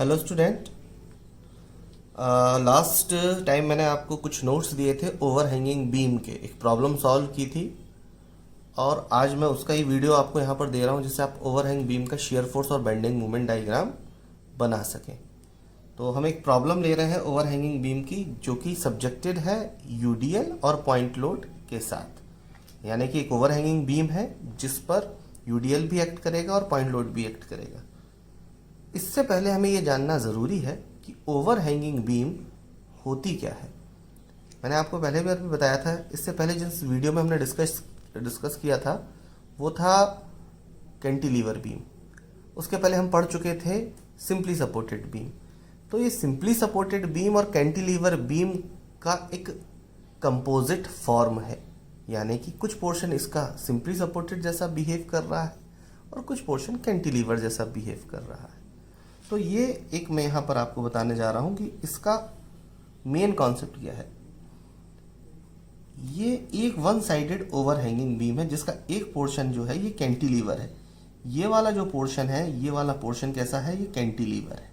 Hello student. Last time मैंने आपको कुछ नोट्स दिए थे ओवर हैंगिंग बीम के, एक प्रॉब्लम सॉल्व की थी और आज मैं उसका ही वीडियो आपको यहाँ पर दे रहा हूँ जिससे आप ओवर हैंग बीम का शियर फोर्स और बेंडिंग मोमेंट डायग्राम बना सकें। तो हम एक प्रॉब्लम ले रहे हैं ओवर हैंगिंग बीम की जो कि सब्जेक्टेड है यूडीएल और पॉइंट लोड के साथ, यानी कि एक ओवर हैंगिंग बीम है जिस पर यूडीएल भी एक्ट करेगा और पॉइंट लोड भी एक्ट करेगा। इससे पहले हमें यह जानना ज़रूरी है कि ओवर हैंगिंग बीम होती क्या है। मैंने आपको पहले भी बताया था, इससे पहले जिस वीडियो में हमने डिस्कस किया था वो था कैंटिलीवर बीम। उसके पहले हम पढ़ चुके थे सिंपली सपोर्टेड बीम। तो ये सिंपली सपोर्टेड बीम और कैंटिलीवर बीम का एक कंपोजिट फॉर्म है, यानी कि कुछ पोर्शन इसका सिंपली सपोर्टेड जैसा बिहेव कर रहा है और कुछ पोर्शन कैंटिलीवर जैसा बिहेव कर रहा है। तो ये एक मैं यहाँ पर आपको बताने जा रहा हूँ कि इसका मेन कॉन्सेप्ट क्या है। ये एक one sided over hanging beam है जिसका एक पोर्शन जो है ये कैंटिलीवर है। ये वाला जो पोर्शन है, ये वाला पोर्शन कैसा है, ये कैंटिलीवर है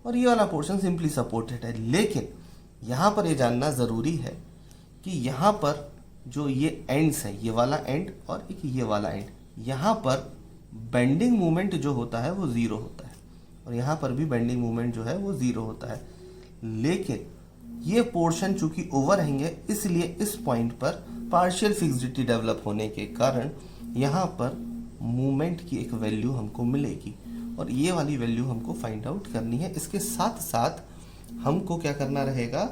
और ये वाला पोर्शन सिंपली सपोर्टेड है। लेकिन यहाँ पर ये जानना ज़रूरी है कि यहाँ पर जो ये एंड्स है, ये वाला एंड और एक ये वाला एंड, यहाँ पर बेंडिंग मोमेंट जो होता है वो ज़ीरो होता है और यहाँ पर भी बेंडिंग मोमेंट जो है वो ज़ीरो होता है। लेकिन ये पोर्शन चूंकि ओवर हैंग है इसलिए इस पॉइंट पर पार्शियल फिक्सिटी डेवलप होने के कारण यहाँ पर मोमेंट की एक वैल्यू हमको मिलेगी और ये वाली वैल्यू हमको फाइंड आउट करनी है। इसके साथ साथ हमको क्या करना रहेगा,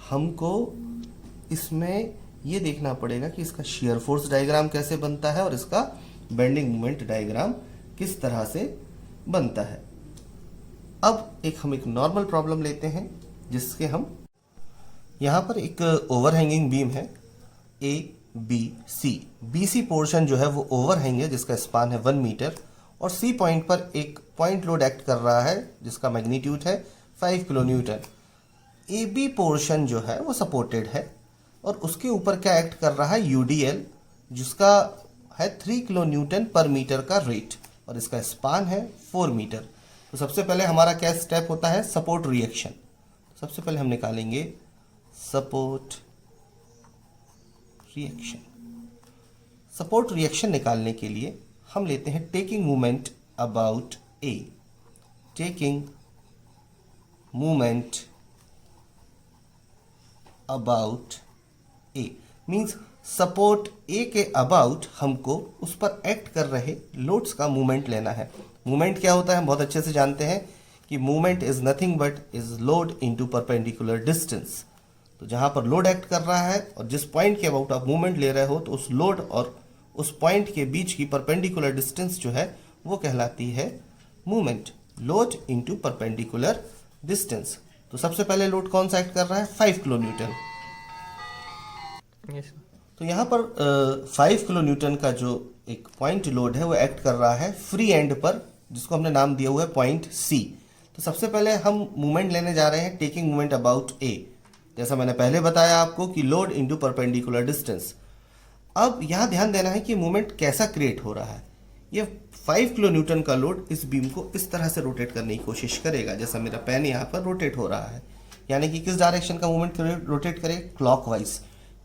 हमको इसमें ये देखना पड़ेगा कि इसका शियर फोर्स डायग्राम कैसे बनता है और इसका बेंडिंग मोमेंट डायग्राम किस तरह से बनता है। अब हम एक नॉर्मल प्रॉब्लम लेते हैं जिसके हम यहाँ पर एक ओवर हैंगिंग बीम है A B C. B C portion जो है वो ओवर हैंग है जिसका स्पान है 1 मीटर और सी पॉइंट पर एक पॉइंट लोड एक्ट कर रहा है जिसका मैग्नीट्यूड है 5 kilo newton. A B portion जो है वो सपोर्टेड है और उसके ऊपर क्या एक्ट कर रहा है, यूडीएल, जिसका है 3 किलो न्यूटन पर मीटर का रेट और इसका स्पान है 4 मीटर। तो सबसे पहले हमारा क्या स्टेप होता है, सपोर्ट रिएक्शन। सबसे पहले हम निकालेंगे सपोर्ट रिएक्शन। सपोर्ट रिएक्शन निकालने के लिए हम लेते हैं taking movement about A. Taking movement about A means support A के अबाउट हमको उस पर एक्ट कर रहे लोड्स का मूवमेंट लेना है। मूवमेंट क्या होता है हम बहुत अच्छे से जानते हैं कि movement is nothing but is load into perpendicular distance. तो जहां पर लोड एक्ट कर रहा है और जिस पॉइंट के अबाउट आप मूवमेंट ले रहे हो तो उस लोड और उस पॉइंट के बीच की परपेंडिकुलर डिस्टेंस जो है वो कहलाती है movement. Load into perpendicular distance. तो सबसे पहले लोड कौन सा एक्ट कर रहा है, 5 किलो न्यूटन। तो यहाँ पर 5 किलो न्यूटन का जो एक पॉइंट लोड है वो एक्ट कर रहा है फ्री एंड पर, जिसको हमने नाम दिया हुआ है पॉइंट सी। तो सबसे पहले हम मूवमेंट लेने जा रहे हैं टेकिंग मूवमेंट अबाउट ए। जैसा मैंने पहले बताया आपको कि लोड इनटू परपेंडिकुलर डिस्टेंस। अब यहाँ ध्यान देना है कि मूवमेंट कैसा क्रिएट हो रहा है। ये 5 किलो न्यूटन का लोड इस बीम को इस तरह से रोटेट करने की कोशिश करेगा जैसा मेरा पेन यहाँ पर रोटेट हो रहा है, यानी कि किस डायरेक्शन का मूवमेंट रोटेट करेगा, क्लॉकवाइज।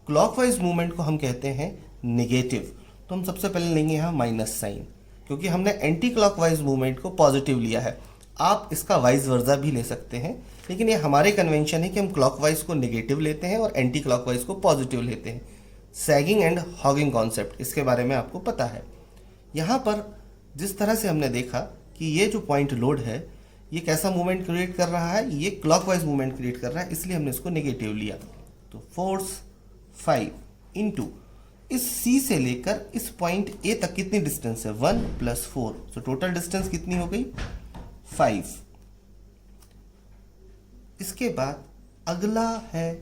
क्लॉकवाइज मूवमेंट को हम कहते हैं नेगेटिव। तो हम सबसे पहले लेंगे यहाँ माइनस साइन, क्योंकि हमने एंटी क्लॉकवाइज मूवमेंट को पॉजिटिव लिया है। आप इसका वाइज वर्जा भी ले सकते हैं, लेकिन ये हमारे कन्वेंशन है कि हम क्लॉकवाइज को नेगेटिव लेते हैं और एंटी क्लॉकवाइज को पॉजिटिव लेते हैं। सैगिंग एंड हॉगिंग कॉन्सेप्ट, इसके बारे में आपको पता है। यहाँ पर जिस तरह से हमने देखा कि ये जो पॉइंट लोड है ये कैसा मूवमेंट क्रिएट कर रहा है, ये क्लॉकवाइज मूवमेंट क्रिएट कर रहा है, इसलिए हमने इसको नेगेटिव लिया। तो फोर्स 5 इंटू इस C से लेकर इस पॉइंट A तक कितनी डिस्टेंस है, 1 + 4। तो टोटल डिस्टेंस कितनी हो गई, 5। इसके बाद अगला है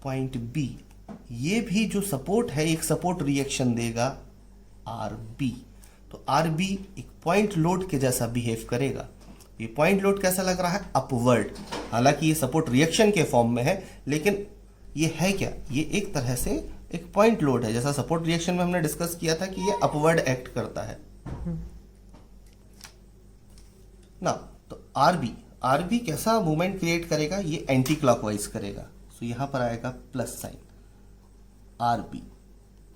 पॉइंट B। ये भी जो सपोर्ट है एक सपोर्ट रिएक्शन देगा RB। तो RB एक पॉइंट लोड के जैसा बिहेव करेगा। ये पॉइंट लोड कैसा लग रहा है, अपवर्ड। हालांकि ये सपोर्ट रिएक्शन के फॉर्म में है, लेकिन ये है क्या, ये एक तरह से एक पॉइंट लोड है। जैसा सपोर्ट रिएक्शन में हमने डिस्कस किया था कि ये अपवर्ड एक्ट करता है। ना। तो आरबी कैसा मूवमेंट क्रिएट करेगा, ये एंटी क्लॉकवाइज करेगा। सो यहाँ पर आएगा plus sign RB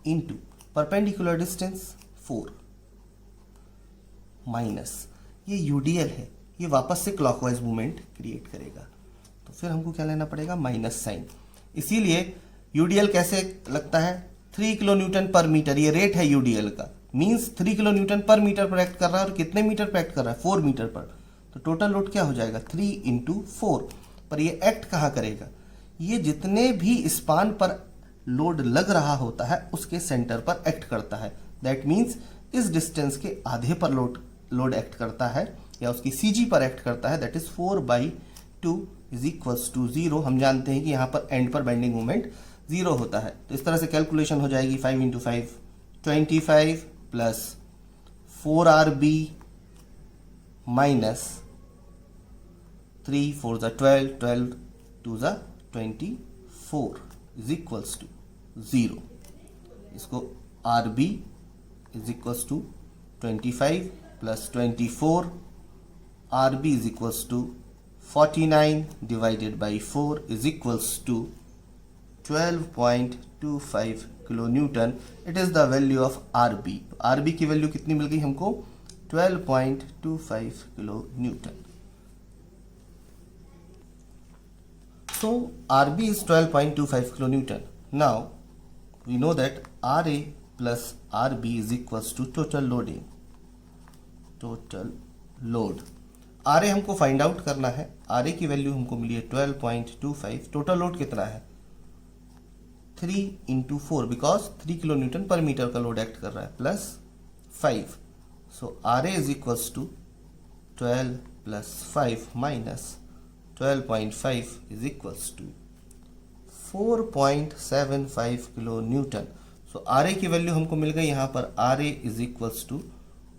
into perpendicular distance 4 minus ये यूडीएल है, ये वापस से क्लॉकवाइज मूवमेंट क्रिएट करेगा। तो फिर हमको क्या लेना पड़ेगा, माइनस साइन। इसीलिए यूडीएल कैसे लगता है, 3 किलो न्यूटन पर मीटर, ये रेट है यूडीएल का, मींस 3 किलो न्यूटन पर मीटर पर एक्ट कर रहा है। और कितने मीटर पर एक्ट कर रहा है, 4 मीटर पर। तो टोटल लोड क्या हो जाएगा, 3 इंटू 4। पर ये एक्ट कहाँ करेगा, ये जितने भी स्पान पर लोड लग रहा होता है उसके सेंटर पर एक्ट करता है। दैट मीन्स इस डिस्टेंस के आधे पर लोड एक्ट करता है, या उसकी सीजी पर एक्ट करता है। That is 4/2 is equals to 0। हम जानते हैं कि यहाँ पर एंड पर बेंडिंग मोमेंट 0 होता है। तो इस तरह से कैलकुलेशन हो जाएगी 5 into 5 25 plus 4RB minus 3 4 12 12 2 24 is equals to 0। इसको RB is equals to 25 plus 24, RB is equals to 49 divided by 4 is equals to 12.25 kilo newton. It is the value of RB। RB की value कितनी मिल गई हमको, 12.25 kilo newton. So RB is 12.25 kilonewton. Now we know that RA plus RB is equals to total loading. Total load. RA हमको find out करना है। RA की value हमको मिली है 12.25। टोटल लोड कितना है, 3 इंटू 4, बिकॉज 3 किलो न्यूटन पर metre का लोड एक्ट कर रहा है, plus 5। So RA is equals to 12 plus 5 minus 12.5 is equals to 4.75 kilo newton. So RA की वैल्यू हमको मिल गई यहाँ पर, RA is equals to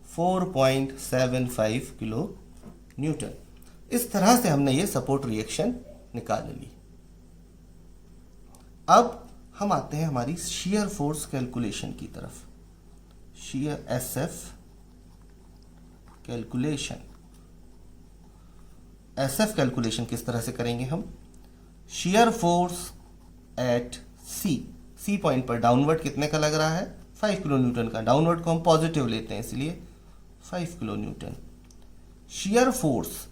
4.75 kilo Newton. इस तरह से हमने ये सपोर्ट रिएक्शन निकाल ली। अब हम आते हैं हमारी शियर फोर्स कैलकुलेशन की तरफ। Shear SF calculation. SF calculation किस तरह से करेंगे हम, shear force at C point पर डाउनवर्ड कितने का लग रहा है, 5 किलो न्यूटन का। डाउनवर्ड को हम पॉजिटिव लेते हैं, इसलिए 5 kilo newton. Shear force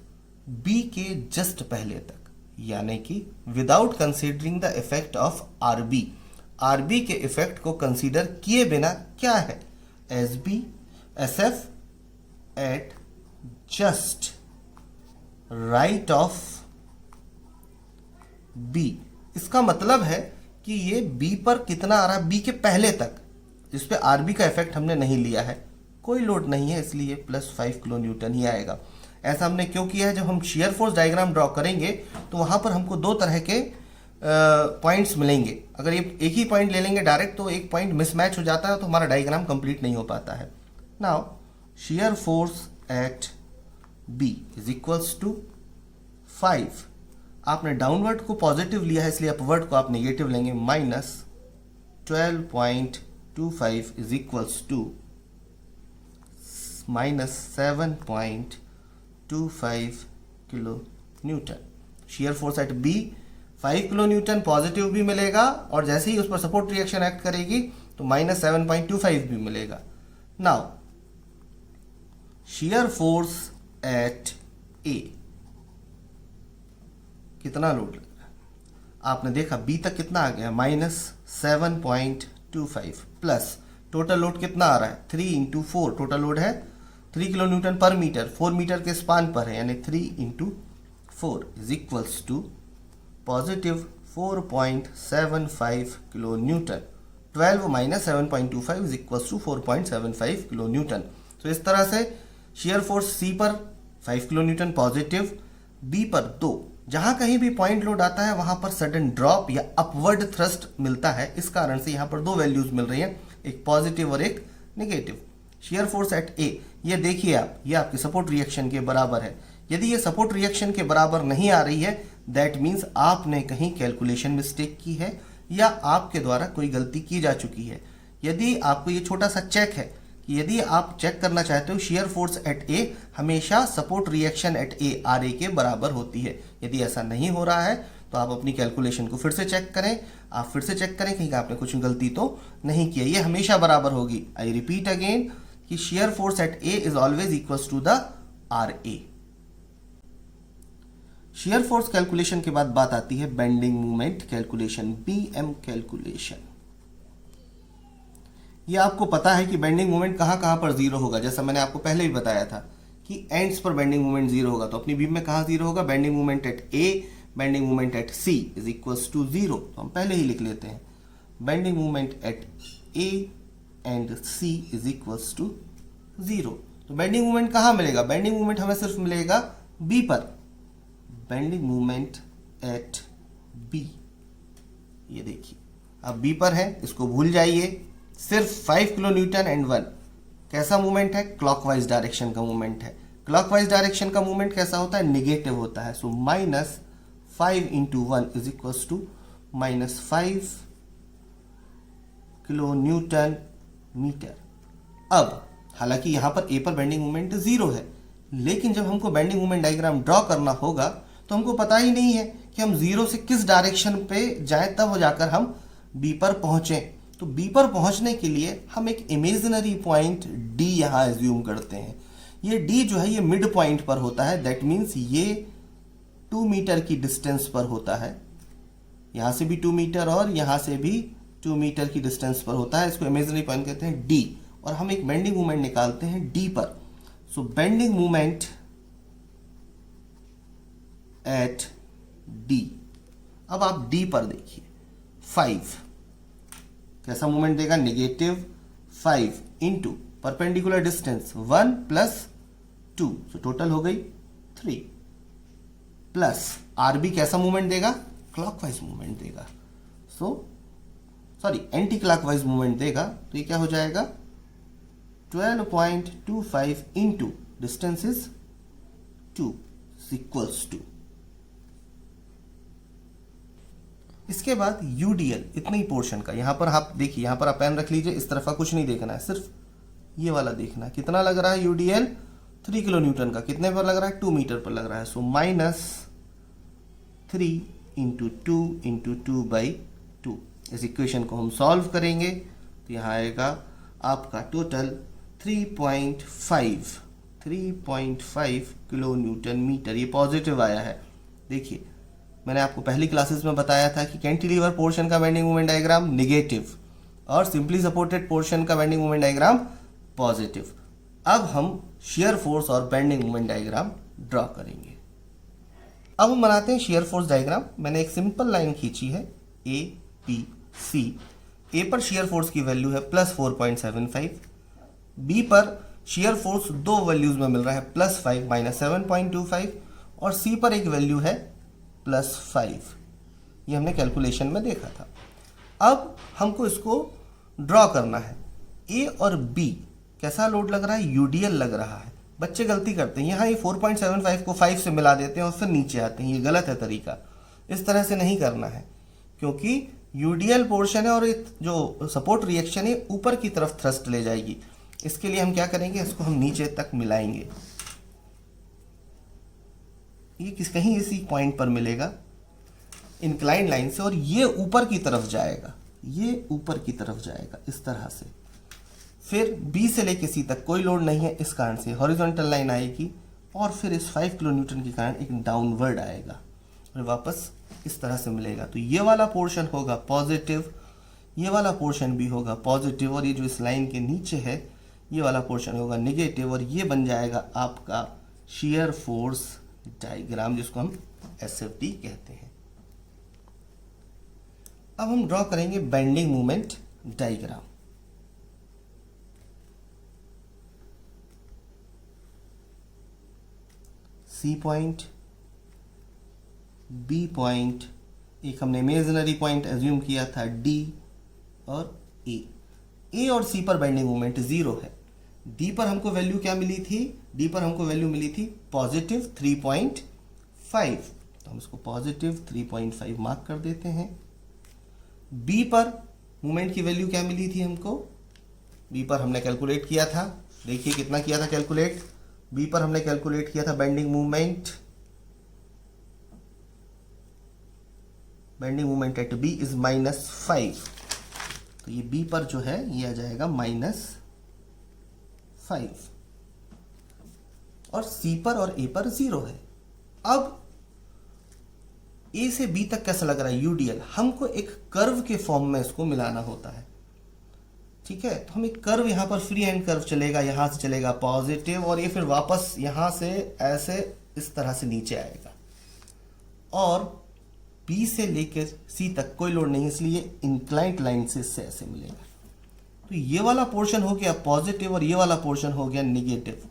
B के जस्ट पहले तक, यानी कि without considering the effect of RB के इफेक्ट को कंसीडर किए बिना क्या है, SF at just right of B। इसका मतलब है कि ये B पर कितना आ रहा है, B के पहले तक, जिस पे RB का इफेक्ट हमने नहीं लिया है, कोई लोड नहीं है, इसलिए प्लस 5 किलो न्यूटन ही आएगा। ऐसा हमने क्यों किया है, जब हम शियर फोर्स डायग्राम ड्रॉ करेंगे तो वहां पर हमको दो तरह के पॉइंट्स मिलेंगे। अगर ये एक ही पॉइंट ले लेंगे डायरेक्ट तो एक पॉइंट मिसमैच हो जाता है, तो हमारा डायग्राम कंप्लीट नहीं हो पाता है। Now shear force at B is equals to 5। आपने डाउनवर्ड को पॉजिटिव लिया है, इसलिए अपवर्ड को आप नेगेटिव लेंगे, minus 12.25 is equals to minus 7.25 kilo newton. Shear force at B 5 kilo newton positive भी मिलेगा, और जैसे ही उस पर सपोर्ट रिएक्शन एक्ट करेगी तो माइनस 7.25 भी मिलेगा। Now shear force eight A कितना लोड लग रहा है, आपने देखा B तक कितना आ गया, माइनस 7.25 प्लस टोटल लोड कितना आ रहा है, 3 इंटू 4। टोटल लोड है 3 किलो न्यूटन पर मीटर, 4 मीटर के स्पान पर है, यानी 3 into 4 is equals to positive 4.75 kilo newton. 12 minus 7.25 is equals to 4.75 kilo newton. तो इस तरह से शियर फोर्स C पर 5 किलो न्यूटन पॉजिटिव, B पर 2। जहां कहीं भी पॉइंट लोड आता है वहां पर सडन ड्रॉप या अपवर्ड थ्रस्ट मिलता है, इस कारण से यहां पर दो वैल्यूज मिल रही हैं, एक पॉजिटिव और एक negative. Shear force eight A, ये देखिए आप, ये आपके सपोर्ट रिएक्शन के बराबर है। यदि ये सपोर्ट रिएक्शन के बराबर नहीं आ रही है, दैट मीन्स आपने कहीं कैलकुलेशन मिस्टेक की है या आपके द्वारा कोई गलती की जा चुकी है। यदि आपको ये छोटा सा चेक है कि यदि आप चेक करना चाहते हो शियर फोर्स एट ए हमेशा support reaction at A R A के बराबर होती है। यदि ऐसा नहीं हो रहा है तो आप अपनी कैलकुलेशन को फिर से चेक करें, आप फिर से चेक करें कहीं आपने कुछ गलती तो नहीं किया, ये हमेशा बराबर होगी। आई रिपीट अगेन कि shear force at A is always equals to the R A. Shear force calculation के बाद बात आती है bending moment calculation, BM calculation. ये आपको पता है कि बेंडिंग मोमेंट कहाँ कहाँ पर जीरो होगा, जैसा मैंने आपको पहले भी बताया था कि एंड्स पर बेंडिंग मोमेंट जीरो होगा। तो अपनी बीम में कहाँ जीरो होगा, bending moment at A, bending moment at C is equals to zero. तो हम पहले ही लिख लेते हैं bending moment at A and C is equals to zero. तो बेंडिंग मोमेंट कहाँ मिलेगा, बेंडिंग मोमेंट हमें सिर्फ मिलेगा बी पर, बेंडिंग मोमेंट एट बी। ये देखिए अब बी पर है, इसको भूल जाइए, सिर्फ 5 किलो न्यूटन एंड 1। कैसा मूवमेंट है, क्लॉकवाइज डायरेक्शन का मूवमेंट है। क्लॉकवाइज डायरेक्शन का मूवमेंट कैसा होता है, निगेटिव होता है। So -5 into 1 is equals to -5 kilo newton metre. अब हालांकि यहां पर ए पर बेंडिंग मूवमेंट जीरो है, लेकिन जब हमको बेंडिंग मूवमेंट डायग्राम ड्रॉ करना होगा तो हमको पता ही नहीं है कि हम जीरो से किस डायरेक्शन पे जाएं, तब जाकर हम बी पर पहुंचें। तो बी पर पहुंचने के लिए हम एक इमेजिनरी पॉइंट डी यहां एज्यूम करते हैं। ये डी जो है ये मिड पॉइंट पर होता है, दैट मीन्स ये 2 मीटर की डिस्टेंस पर होता है। यहां से भी 2 मीटर और यहां से भी 2 मीटर की डिस्टेंस पर होता है। इसको इमेजिनरी पॉइंट कहते हैं डी, और हम एक बेंडिंग मूवमेंट निकालते हैं डी पर। सो बेंडिंग मूवमेंट एट डी। अब आप डी पर देखिए 5 कैसा मूवमेंट देगा, -5 into perpendicular distance 1 plus 2, so total हो गई 3, प्लस आरबी कैसा मूवमेंट देगा, क्लॉकवाइज मूवमेंट देगा, एंटी क्लॉकवाइज मूवमेंट देगा। तो ये क्या हो जाएगा 12.25 into distance is 2 equals to. इसके बाद यूडीएल इतने ही पोर्शन का, यहां पर आप देखिए, यहां पर आप पेन रख लीजिए, इस तरफ का कुछ नहीं देखना है, सिर्फ ये वाला देखना है। कितना लग रहा है यूडीएल, 3 किलो न्यूटन का। कितने पर लग रहा है, 2 मीटर पर लग रहा है। सो -3 इंटू 2 इंटू 2/2। इस इक्वेशन को हम सॉल्व करेंगे तो यहाँ आएगा आपका टोटल 3.5 किलो न्यूटन मीटर। ये पॉजिटिव आया है। देखिए मैंने आपको पहली क्लासेस में बताया था कि कैंटिलीवर पोर्शन का बेंडिंग मोमेंट डायग्राम निगेटिव और सिंपली सपोर्टेड पोर्शन का बेंडिंग मोमेंट डायग्राम पॉजिटिव। अब हम शियर फोर्स और बेंडिंग मोमेंट डायग्राम ड्रॉ करेंगे। अब हम बनाते हैं शियर फोर्स डायग्राम। मैंने एक सिंपल लाइन खींची है ए बी सी। ए पर शियर फोर्स की वैल्यू है +4.75, बी पर शियर फोर्स दो वैल्यूज में मिल रहा है +5 -7.25, और सी पर एक वैल्यू है +5। ये हमने कैलकुलेशन में देखा था। अब हमको इसको ड्रॉ करना है। ए और बी कैसा लोड लग रहा है, यूडीएल लग रहा है। बच्चे गलती करते हैं, यहाँ ये 4.75 को 5 से मिला देते हैं और फिर नीचे आते हैं। ये गलत है तरीका, इस तरह से नहीं करना है, क्योंकि यूडीएल पोर्शन है और जो सपोर्ट रिएक्शन है ऊपर की तरफ थ्रस्ट ले जाएगी। इसके लिए हम क्या करेंगे, इसको हम नीचे तक मिलाएंगे। ये कहीं इसी पॉइंट पर मिलेगा इंक्लाइंड लाइन से, और ये ऊपर की तरफ जाएगा, ये ऊपर की तरफ जाएगा इस तरह से। फिर बी से लेके सी तक कोई लोड नहीं है, इस कारण से हॉरिजॉन्टल लाइन आएगी, और फिर इस 5 किलो न्यूटन के कारण एक डाउनवर्ड आएगा और वापस इस तरह से मिलेगा। तो ये वाला पोर्शन होगा पॉजिटिव, ये वाला पोर्शन भी होगा पॉजिटिव, और ये जो इस लाइन के नीचे है ये वाला पोर्शन होगा नेगेटिव, और ये बन जाएगा आपका शियर फोर्स डायग्राम, जिसको हम एसएफडी कहते हैं। अब हम ड्रॉ करेंगे bending movement diagram. C point, B point, एक हमने इमेजिनरी पॉइंट एज्यूम किया था डी, और ए और सी पर बेंडिंग मूवमेंट 0 है। डी पर हमको वैल्यू क्या मिली थी, डी पर हमको वैल्यू मिली थी पॉजिटिव 3.5, तो हम इसको पॉजिटिव 3.5 मार्क कर देते हैं। बी पर मूवमेंट की वैल्यू क्या मिली थी हमको बी पर हमने कैलकुलेट किया था, देखिए कितना किया था कैलकुलेट, बी पर हमने कैलकुलेट किया था bending movement at B is -5, तो ये बी पर जो है ये आ जाएगा -5, और सी पर और ए पर 0 है। अब ए से बी तक कैसा लग रहा है, यूडीएल, हमको एक कर्व के फॉर्म में इसको मिलाना होता है, ठीक है। तो हम एक कर्व यहाँ पर फ्री हैंड कर्व चलेगा, यहाँ से चलेगा पॉजिटिव, और ये फिर वापस यहाँ से ऐसे इस तरह से नीचे आएगा, और बी से लेकर सी तक कोई लोड नहीं, इसलिए इंक्लाइंट लाइन से इससे ऐसे मिलेगा। तो ये वाला पोर्शन हो गया पॉजिटिव और ये वाला पोर्शन हो गया निगेटिव।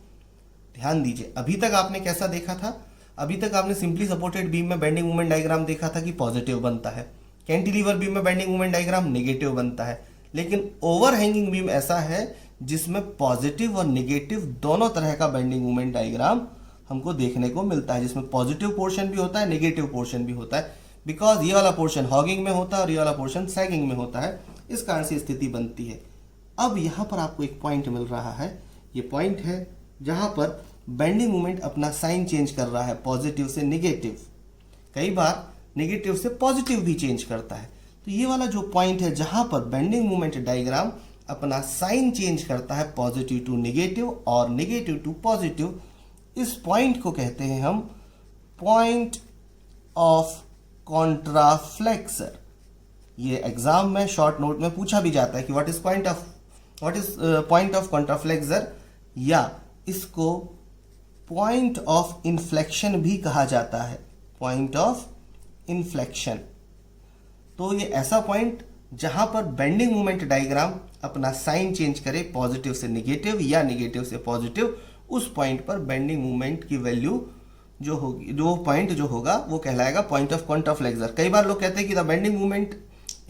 ध्यान दीजिए, अभी तक आपने कैसा देखा था, अभी तक आपने सिंपली सपोर्टेड बीम में बेंडिंग मोमेंट डायग्राम देखा था कि पॉजिटिव बनता है, कैंटिलीवर बीम में बेंडिंग मोमेंट डायग्राम नेगेटिव बनता है, लेकिन ओवर हैंगिंग बीम ऐसा है जिसमें पॉजिटिव और नेगेटिव दोनों तरह का बेंडिंग मोमेंट डायग्राम हमको देखने को मिलता है, जिसमें पॉजिटिव पोर्शन भी होता है, नेगेटिव पोर्शन भी होता है, बिकॉज ये वाला पोर्शन हॉगिंग में होता है और ये वाला पोर्शन सैगिंग में होता है, इस कारण से स्थिति बनती है। अब यहाँ पर आपको एक पॉइंट मिल रहा है, ये पॉइंट है जहाँ पर बेंडिंग मोमेंट अपना साइन चेंज कर रहा है, पॉजिटिव से नेगेटिव, कई बार नेगेटिव से पॉजिटिव भी चेंज करता है। तो ये वाला जो पॉइंट है जहाँ पर बेंडिंग मोमेंट डायग्राम अपना साइन चेंज करता है पॉजिटिव टू नेगेटिव और नेगेटिव टू पॉजिटिव, इस पॉइंट को कहते हैं हम पॉइंट ऑफ कॉन्ट्राफ्लेक्सर। ये एग्जाम में शॉर्ट नोट में पूछा भी जाता है कि व्हाट इज पॉइंट ऑफ कॉन्ट्राफ्लेक्सर, या इसको पॉइंट ऑफ इन्फ्लेक्शन भी कहा जाता है, पॉइंट ऑफ इन्फ्लेक्शन। तो ये ऐसा पॉइंट जहां पर बेंडिंग मोमेंट डायग्राम अपना साइन चेंज करे पॉजिटिव से नेगेटिव या नेगेटिव से पॉजिटिव, उस पॉइंट पर बेंडिंग मोमेंट की वैल्यू जो होगी, जो पॉइंट जो होगा वो कहलाएगा पॉइंट ऑफ कॉन्ट्राफ्लेक्सर। कई बार लोग कहते हैं कि the bending moment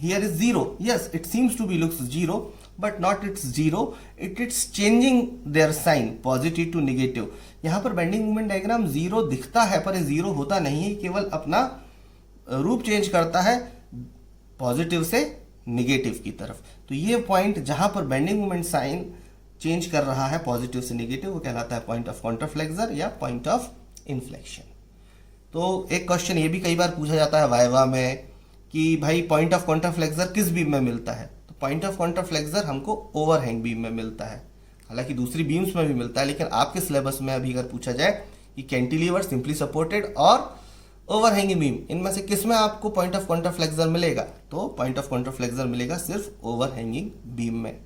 here is 0, yes it seems to be looks 0, but not it's 0, it's changing their sign positive to negative. यहाँ पर बेंडिंग मोमेंट डायग्राम 0 दिखता है पर 0 होता नहीं है, केवल अपना रूप चेंज करता है पॉजिटिव से नेगेटिव की तरफ। तो ये पॉइंट जहां पर बेंडिंग मोमेंट साइन चेंज कर रहा है पॉजिटिव से नेगेटिव, वो कहलाता है पॉइंट ऑफ कॉन्ट्राफ्लेक्सर या पॉइंट ऑफ इन्फ्लेक्शन। तो एक क्वेश्चन ये भी कई बार पूछा जाता है वाइवा में कि भाई पॉइंट ऑफ कॉन्ट्राफ्लेक्सर किस बीम में मिलता है, तो पॉइंट ऑफ कॉन्ट्राफ्लेक्सर हमको ओवरहैंग बीम में मिलता है, हालांकि दूसरी बीम्स में भी मिलता है, लेकिन आपके सिलेबस में अभी अगर पूछा जाए कि कैंटिलीवर, सिंपली सपोर्टेड और ओवरहैंगिंग बीम, इनमें से किस में आपको पॉइंट ऑफ कॉन्ट्राफ्लेक्सर मिलेगा, तो पॉइंट ऑफ कॉन्ट्राफ्लेक्सर मिलेगा सिर्फ ओवरहैंगिंग बीम में।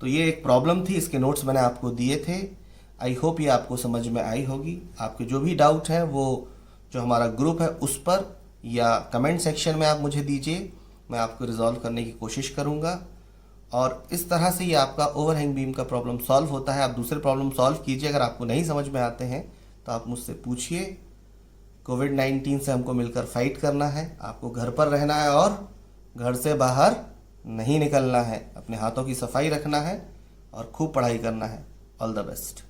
तो ये एक प्रॉब्लम थी, इसके नोट्स मैंने आपको दिए थे। आई होप ये आपको समझ में आई होगी। आपके जो भी डाउट हैं वो जो हमारा ग्रुप है उस पर या कमेंट सेक्शन में आप मुझे दीजिए, मैं आपको रिजॉल्व करने की कोशिश करूँगा। और इस तरह से ये आपका ओवरहैंग बीम का प्रॉब्लम सॉल्व होता है। आप दूसरे प्रॉब्लम सॉल्व कीजिए, अगर आपको नहीं समझ में आते हैं तो आप मुझसे पूछिए। कोविड-19 से हमको मिलकर फाइट करना है, आपको घर पर रहना है और घर से बाहर नहीं निकलना है, अपने हाथों की सफाई रखना है और खूब पढ़ाई करना है। All the best.